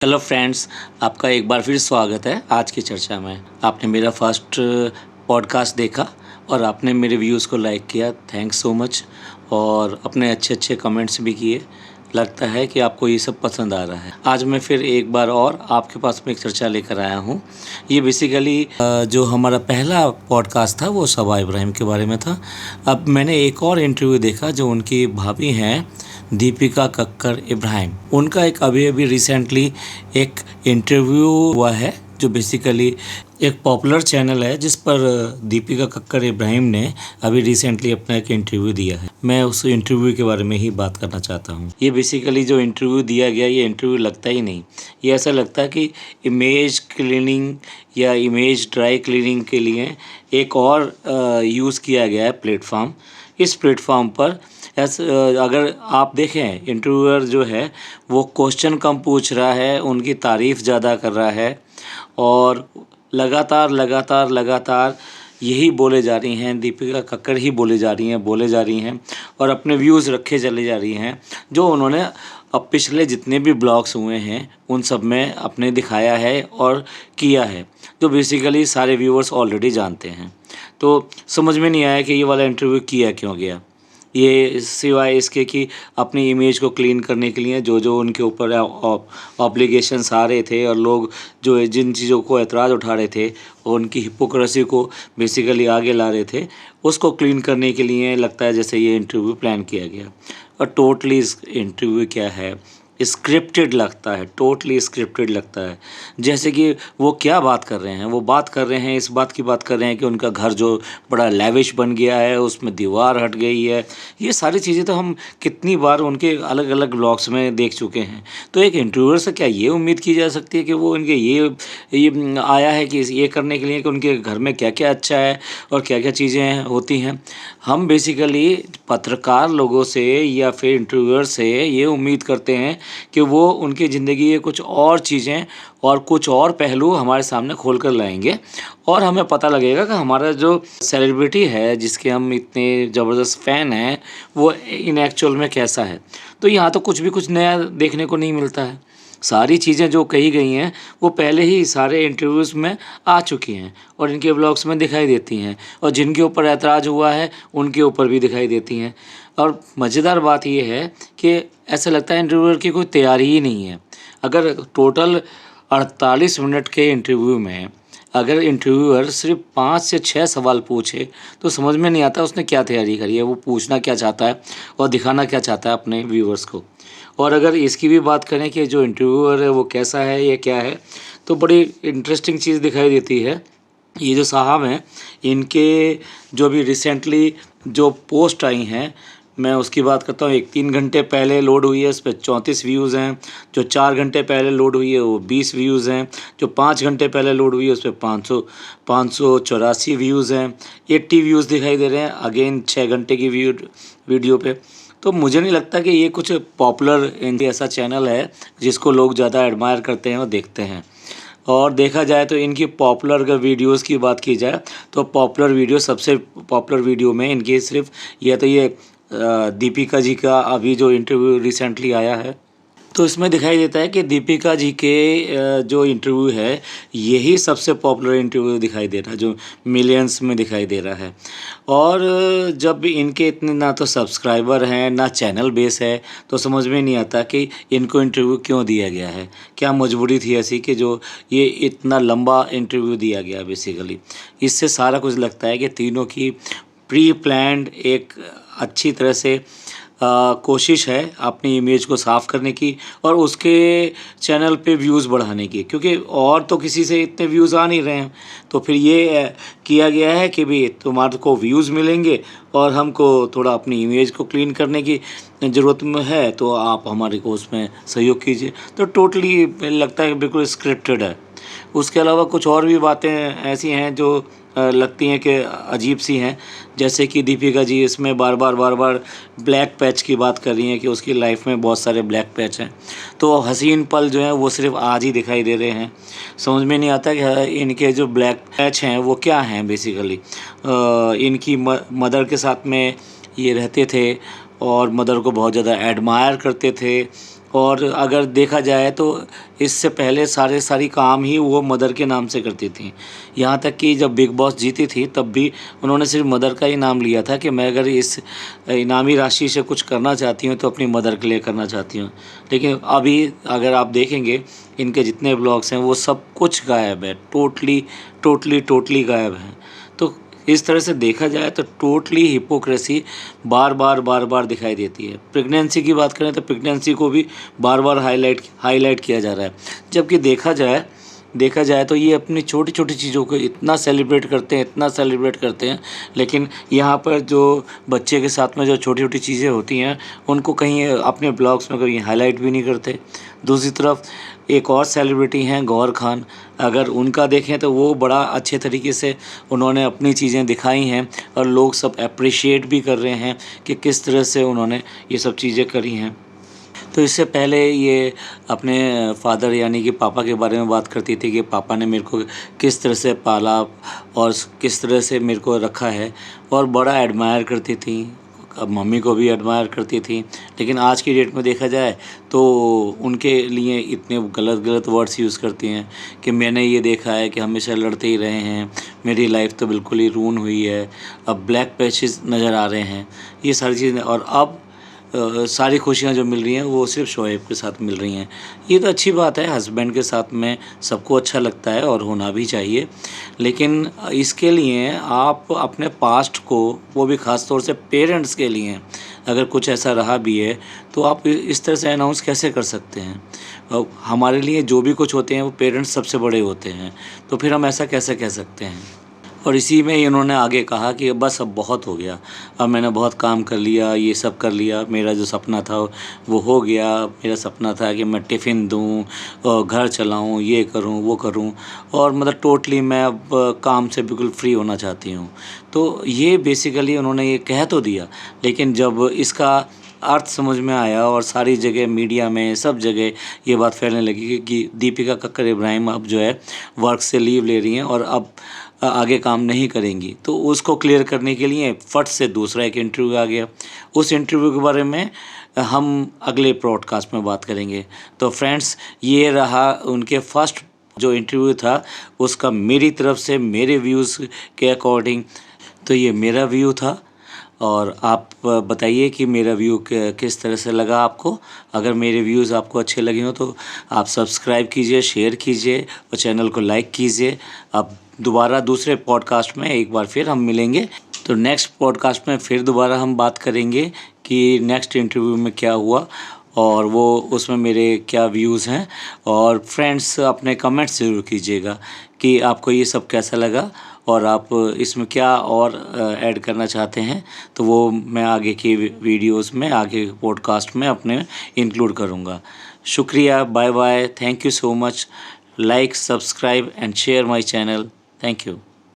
Hello friends, आपका एक बार फिर स्वागत है आज की चर्चा में। आपने मेरा फर्स्ट पॉडकास्ट देखा और आपने मेरे व्यूज़ को लाइक किया, थैंक्स सो मच। और अपने अच्छे अच्छे कमेंट्स भी किए। लगता है कि आपको ये सब पसंद आ रहा है। आज मैं फिर एक बार और आपके पास में एक चर्चा लेकर आया हूँ। ये बेसिकली जो हमारा पहला पॉडकास्ट था वो सबा इब्राहिम के बारे में था। अब मैंने एक और इंटरव्यू देखा जो उनकी भाभी हैं दीपिका कक्कर इब्राहिम। उनका एक अभी रिसेंटली एक इंटरव्यू हुआ है जो बेसिकली एक पॉपुलर चैनल है जिस पर दीपिका कक्कर इब्राहिम ने अभी रिसेंटली अपना एक इंटरव्यू दिया है। मैं उस इंटरव्यू के बारे में ही बात करना चाहता हूँ। ये बेसिकली जो इंटरव्यू दिया गया, ये इंटरव्यू लगता ही नहीं। ये ऐसा लगता है कि इमेज क्लीनिंग या इमेज ड्राई क्लीनिंग के लिए एक और यूज़ किया गया है प्लेटफॉर्म। इस प्लेटफॉर्म पर अगर आप देखें, इंटरव्यूअर जो है वो क्वेश्चन कम पूछ रहा है, उनकी तारीफ़ ज़्यादा कर रहा है और लगातार यही बोले जा रही हैं, दीपिका कक्कर ही बोले जा रही हैं और अपने व्यूज़ रखे चले जा रही हैं जो उन्होंने अब पिछले जितने भी ब्लॉग्स हुए हैं उन सब में अपने दिखाया है और किया है, जो बेसिकली सारे व्यूअर्स ऑलरेडी जानते हैं। तो समझ में नहीं आया कि ये वाला इंटरव्यू किया क्यों गया। ये सिवाय इसके कि अपनी इमेज को क्लीन करने के लिए जो जो उनके ऊपर ऑब्लिगेशंस आ रहे थे और लोग जो जिन चीज़ों को ऐतराज़ उठा रहे थे और उनकी हिपोक्रेसी को बेसिकली आगे ला रहे थे, उसको क्लीन करने के लिए लगता है जैसे ये इंटरव्यू प्लान किया गया। और टोटली इस इंटरव्यू क्या है, स्क्रिप्टेड लगता है, टोटली स्क्रिप्टेड लगता है। जैसे कि वो क्या बात कर रहे हैं, वो बात कर रहे हैं, इस बात की बात कर रहे हैं कि उनका घर जो बड़ा लैविश बन गया है, उसमें दीवार हट गई है। ये सारी चीज़ें तो हम कितनी बार उनके अलग अलग ब्लॉग्स में देख चुके हैं। तो एक इंटरव्यूअर से क्या ये उम्मीद की जा सकती है कि वो इनके ये आया है कि ये करने के लिए कि उनके घर में क्या क्या अच्छा है और क्या क्या चीज़ें होती हैं। हम बेसिकली पत्रकार लोगों से या फिर इंटरव्यूअर से ये उम्मीद करते हैं कि वो उनकी ज़िंदगी के कुछ और चीज़ें और कुछ और पहलू हमारे सामने खोल कर लाएंगे और हमें पता लगेगा कि हमारा जो सेलिब्रिटी है जिसके हम इतने ज़बरदस्त फ़ैन हैं वो इन एक्चुअल में कैसा है। तो यहाँ तो कुछ नया देखने को नहीं मिलता है। सारी चीज़ें जो कही गई हैं वो पहले ही सारे इंटरव्यूज़ में आ चुकी हैं और इनके ब्लॉग्स में दिखाई देती हैं और जिनके ऊपर ऐतराज़ हुआ है उनके ऊपर भी दिखाई देती हैं। और मज़ेदार बात ये है कि ऐसा लगता है इंटरव्यूअर की कोई तैयारी ही नहीं है। अगर टोटल 48 मिनट के इंटरव्यू में अगर इंटरव्यूअर सिर्फ 5 से 6 सवाल पूछे तो समझ में नहीं आता उसने क्या तैयारी करी है, वो पूछना क्या चाहता है और दिखाना क्या चाहता है अपने व्यूअर्स को। और अगर इसकी भी बात करें कि जो इंटरव्यूअर है वो कैसा है या क्या है, तो बड़ी इंटरेस्टिंग चीज़ दिखाई देती है। ये जो साहब हैं, इनके जो भी रिसेंटली जो पोस्ट आई हैं, मैं उसकी बात करता हूँ। एक 3 घंटे पहले लोड हुई है, उस पर 34 व्यूज़ हैं। जो 4 घंटे पहले लोड हुई है वो 20 व्यूज़ हैं। जो 5 घंटे पहले लोड हुई है उस पर 584 व्यूज़ हैं। 80 व्यूज़ दिखाई दे रहे हैं अगेन 6 घंटे की वीडियो पे। तो मुझे नहीं लगता कि ये कुछ पॉपुलर ऐसा चैनल है जिसको लोग ज़्यादा एडमायर करते हैं और देखते हैं। और देखा जाए तो इनकी पॉपुलर अगर वीडियोज़ की बात की जाए तो पॉपुलर वीडियो, सबसे पॉपुलर वीडियो में इनकी सिर्फ ये दीपिका जी का अभी जो इंटरव्यू रिसेंटली आया है, तो इसमें दिखाई देता है कि दीपिका जी के जो इंटरव्यू है यही सबसे पॉपुलर इंटरव्यू दिखाई दे रहा है, जो मिलियंस में दिखाई दे रहा है। और जब इनके इतने ना तो सब्सक्राइबर हैं ना चैनल बेस है, तो समझ में नहीं आता कि इनको इंटरव्यू क्यों दिया गया है। क्या मजबूरी थी ऐसी कि जो ये इतना लंबा इंटरव्यू दिया गया। बेसिकली इससे सारा कुछ लगता है कि तीनों की प्री प्लान्ड एक अच्छी तरह से कोशिश है अपनी इमेज को साफ़ करने की और उसके चैनल पे व्यूज़ बढ़ाने की, क्योंकि और तो किसी से इतने व्यूज़ आ नहीं रहे हैं। तो फिर ये किया गया है कि भाई तुम्हारे को व्यूज़ मिलेंगे और हमको थोड़ा अपनी इमेज को क्लीन करने की ज़रूरत में है, तो आप हमारे को उसमें सहयोग कीजिए। तो टोटली लगता है कि बिल्कुल स्क्रिप्टेड है। उसके अलावा कुछ और भी बातें ऐसी हैं जो लगती हैं कि अजीब सी हैं। जैसे कि दीपिका जी इसमें बार बार ब्लैक पैच की बात कर रही हैं कि उसकी लाइफ में बहुत सारे ब्लैक पैच हैं। तो हसीन पल जो हैं वो सिर्फ आज ही दिखाई दे रहे हैं। समझ में नहीं आता कि इनके जो ब्लैक पैच हैं वो क्या हैं। बेसिकली इनकी मदर के साथ में ये रहते थे और मदर को बहुत ज़्यादा एडमायर करते थे और अगर देखा जाए तो इससे पहले सारी काम ही वो मदर के नाम से करती थी। यहाँ तक कि जब बिग बॉस जीती थी तब भी उन्होंने सिर्फ मदर का ही नाम लिया था कि मैं अगर इस इनामी राशि से कुछ करना चाहती हूँ तो अपनी मदर के लिए करना चाहती हूँ। लेकिन अभी अगर आप देखेंगे इनके जितने ब्लॉग्स हैं वो सब कुछ गायब है, टोटली गायब है। तो इस तरह से देखा जाए तो टोटली हिपोक्रेसी बार बार दिखाई देती है। प्रेगनेंसी की बात करें तो प्रेगनेंसी को भी बार बार हाईलाइट किया जा रहा है, जबकि देखा जाए तो ये अपनी छोटी छोटी चीज़ों को इतना सेलिब्रेट करते हैं, लेकिन यहाँ पर जो बच्चे के साथ में जो छोटी छोटी चीज़ें होती हैं उनको कहीं अपने ब्लॉग्स में कहीं हाईलाइट भी नहीं करते। दूसरी तरफ एक और सेलिब्रिटी हैं गौहर खान, अगर उनका देखें तो वो बड़ा अच्छे तरीके से उन्होंने अपनी चीज़ें दिखाई हैं और लोग सब अप्रिशिएट भी कर रहे हैं कि किस तरह से उन्होंने ये सब चीज़ें करी हैं। तो इससे पहले ये अपने फादर यानी कि पापा के बारे में बात करती थी कि पापा ने मेरे को किस तरह से पाला और किस तरह से मेरे को रखा है, और बड़ा एडमायर करती थी। मम्मी को भी एडमायर करती थी। लेकिन आज की डेट में देखा जाए तो उनके लिए इतने गलत वर्ड्स यूज़ करती हैं कि मैंने ये देखा है कि हमेशा लड़ते ही रहे हैं, मेरी लाइफ तो बिल्कुल ही रून हुई है, अब ब्लैक पैचेस नज़र आ रहे हैं, ये सारी चीज़ें। और अब सारी खुशियाँ जो मिल रही हैं वो सिर्फ शोएब के साथ मिल रही हैं। ये तो अच्छी बात है, हस्बैंड के साथ में सबको अच्छा लगता है और होना भी चाहिए। लेकिन इसके लिए आप अपने पास्ट को, वो भी ख़ास तौर से पेरेंट्स के लिए, अगर कुछ ऐसा रहा भी है तो आप इस तरह से अनाउंस कैसे कर सकते हैं? हमारे लिए जो भी कुछ होते हैं वो पेरेंट्स सबसे बड़े होते हैं, तो फिर हम ऐसा कैसे कह सकते हैं? और इसी में इन्होंने आगे कहा कि बस अब बहुत हो गया, अब मैंने बहुत काम कर लिया, ये सब कर लिया, मेरा जो सपना था वो हो गया। मेरा सपना था कि मैं टिफ़िन दूँ और घर चलाऊँ, ये करूँ वो करूँ, और मतलब टोटली मैं अब काम से बिल्कुल फ्री होना चाहती हूँ। तो ये बेसिकली उन्होंने ये कह तो दिया, लेकिन जब इसका अर्थ समझ में आया और सारी जगह मीडिया में सब जगह ये बात फैलने लगी कि दीपिका कक्कर इब्राहिम अब जो है वर्क से लीव ले रही हैं और अब आगे काम नहीं करेंगी, तो उसको क्लियर करने के लिए फट से दूसरा एक इंटरव्यू आ गया। उस इंटरव्यू के बारे में हम अगले पॉडकास्ट में बात करेंगे। तो फ्रेंड्स, ये रहा उनके फर्स्ट जो इंटरव्यू था उसका मेरी तरफ से, मेरे व्यूज़ के अकॉर्डिंग। तो ये मेरा व्यू था और आप बताइए कि मेरा व्यू किस तरह से लगा आपको। अगर मेरे व्यूज़ आपको अच्छे लगे हो तो आप सब्सक्राइब कीजिए, शेयर कीजिए और चैनल को लाइक कीजिए। अब दोबारा दूसरे पॉडकास्ट में एक बार फिर हम मिलेंगे। तो नेक्स्ट पॉडकास्ट में फिर दोबारा हम बात करेंगे कि नेक्स्ट इंटरव्यू में क्या हुआ और वो उसमें मेरे क्या व्यूज़ हैं। और फ्रेंड्स, अपने कमेंट्स ज़रूर कीजिएगा कि आपको ये सब कैसा लगा और आप इसमें क्या और ऐड करना चाहते हैं, तो वो मैं आगे की वीडियोस में, आगे पॉडकास्ट में अपने इंक्लूड करूँगा। शुक्रिया, bye bye, thank you so much. Like, subscribe and share my channel. Thank you.